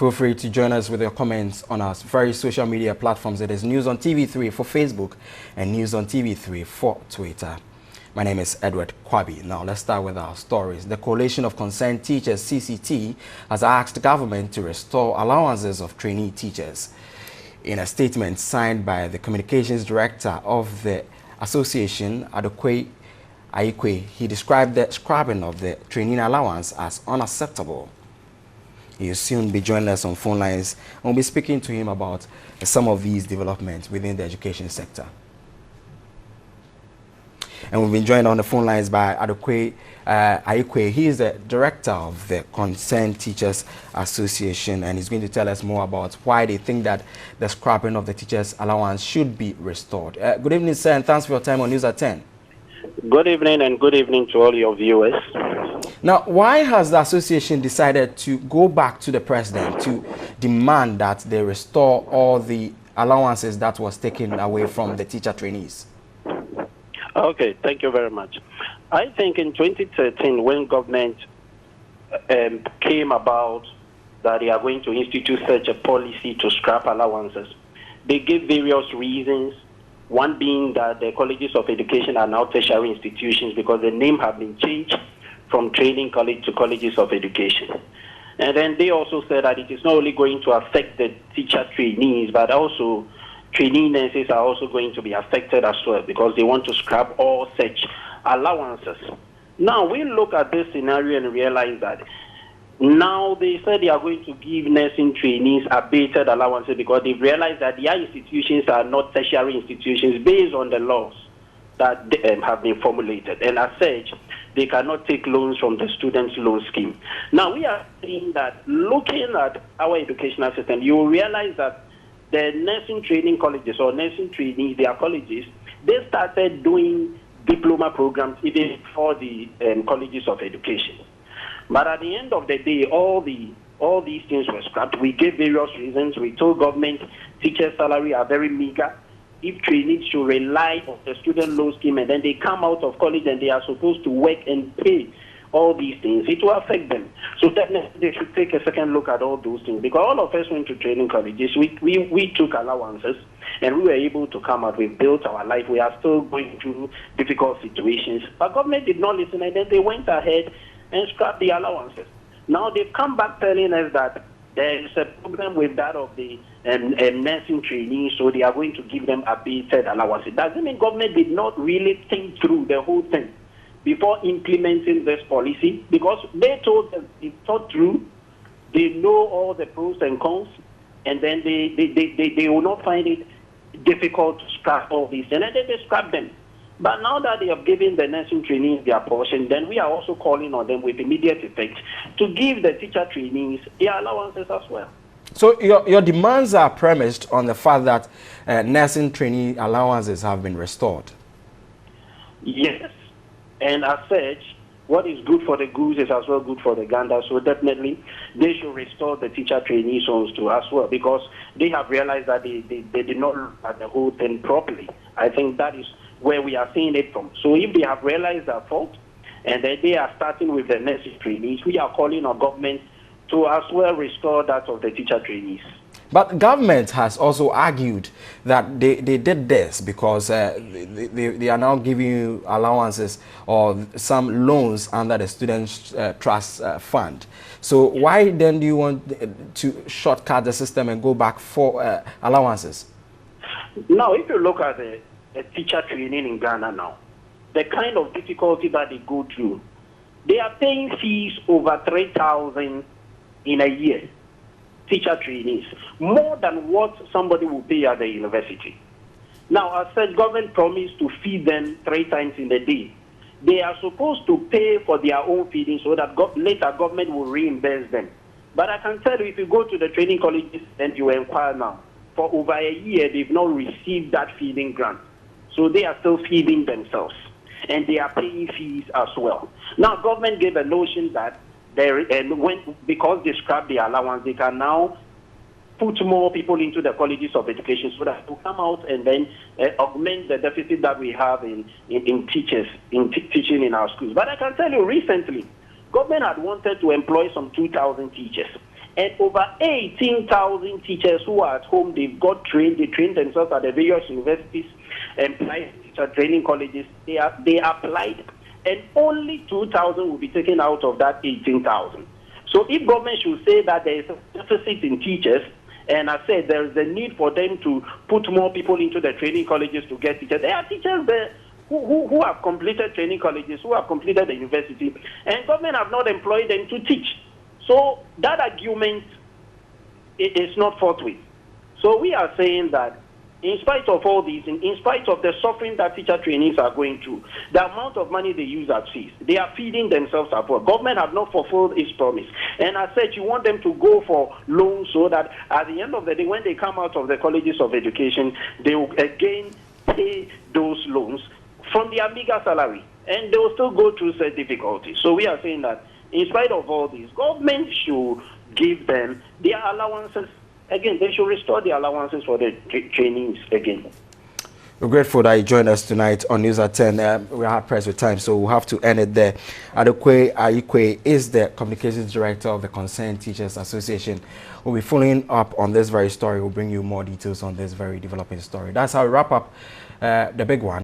Feel free to join us with your comments on our various social media platforms. It is News on TV3 for Facebook and News on TV3 for Twitter. My name is Edward Kwabi. Now let's start with our stories. The Coalition of Concerned Teachers, CCT, has asked the government to restore allowances of trainee teachers. In a statement signed by the communications director of the association, Adokwe Aikwe, he described the scrapping of the trainee allowance as unacceptable. He will soon be joining us on phone lines, and we'll be speaking to him about some of these developments within the education sector. And we've been joined on the phone lines by Adokwe Aikwe. He is the director of the Concerned Teachers Association, and he's going to tell us more about why they think that the scrapping of the teachers' allowance should be restored. Good evening, sir, and thanks for your time on News at 10. Good evening, and good evening to all your viewers. Now, why has the association decided to go back to the president to demand that they restore all the allowances that was taken away from the teacher trainees? Okay, thank you very much. I think in 2013, when government came about that they are going to institute such a policy to scrap allowances, they gave various reasons. One being that the colleges of education are now tertiary institutions because the name have been changed from training college to colleges of education. And then they also said that it is not only going to affect the teacher trainees, but also trainee nurses are also going to be affected as well because they want to scrap all such allowances. Now we look at this scenario and realize that now they said they are going to give nursing trainees abated allowances because they've realized that their institutions are not tertiary institutions based on the laws that have been formulated. And as such, they cannot take loans from the students' loan scheme. Now we are seeing that looking at our educational system, you will realize that the nursing training colleges or nursing trainees, their colleges, they started doing diploma programs even for the colleges of education. But at the end of the day, all these things were scrapped. We gave various reasons. We told government teachers' salary are very meager. If trainees should rely on the student loan scheme and then they come out of college and they are supposed to work and pay all these things, it will affect them. So definitely they should take a second look at all those things because all of us went to training colleges. We took allowances and we were able to come out. We built our life. We are still going through difficult situations. But government did not listen and then they went ahead and scrapped the allowances. Now they've come back telling us that there is a problem with that of the nursing trainees, so they are going to give them abated allowances. Doesn't mean government did not really think through the whole thing before implementing this policy because they told us they thought through, they know all the pros and cons, and then they will not find it difficult to scrap all these, and then they scrap them. But now that they have given the nursing trainees their portion, then we are also calling on them with immediate effect to give the teacher trainees their allowances as well. So your demands are premised on the fact that nursing trainee allowances have been restored? Yes. And as such, what is good for the goose is as well good for the gander. So definitely, they should restore the teacher trainee loans too as well because they have realized that they did not look at the whole thing properly. I think that is where we are seeing it from. So if they have realized their fault and then they are starting with the nursing trainees, we are calling on government to as well restore that of the teacher trainees. But government has also argued that they did this because they are now giving you allowances or some loans under the Students' Trust Fund. So why then do you want to shortcut the system and go back for allowances? Now, if you look at the teacher training in Ghana now, the kind of difficulty that they go through, they are paying fees over 3,000 in a year. Teacher trainees, more than what somebody will pay at the university. Now, as said, government promised to feed them 3 times in a day. They are supposed to pay for their own feeding so that later government will reimburse them. But I can tell you, if you go to the training colleges and you inquire now, for over a year, they've not received that feeding grant. So they are still feeding themselves. And they are paying fees as well. Now, government gave a notion that because they scrap the allowance, they can now put more people into the colleges of education so that to come out and then augment the deficit that we have in teachers, teaching in our schools. But I can tell you recently, government had wanted to employ some 2,000 teachers. and over 18,000 teachers who are at home, they trained themselves at the various universities and private teacher training colleges. They applied, and only 2,000 will be taken out of that 18,000. So if government should say that there is a deficit in teachers, and I said there is a need for them to put more people into the training colleges to get teachers, there are teachers there who have completed training colleges, who have completed the university, and government have not employed them to teach. So that argument is not forthwith. So we are saying that in spite of all these, in spite of the suffering that teacher trainees are going through, the amount of money they use has ceased. They are feeding themselves up. Government have not fulfilled its promise. And I said you want them to go for loans so that at the end of the day, when they come out of the colleges of education, they will again pay those loans from their meager salary. And they will still go through such difficulties. So we are saying that in spite of all this, government should give them their allowances. Again, they should restore the allowances for the trainees again. We're grateful that you joined us tonight on News at 10. We are pressed with time, so we'll have to end it there. Adekwe Ayikwe is the Communications Director of the Concerned Teachers Association. We'll be following up on this very story. We'll bring you more details on this very developing story. That's how we wrap up the big one.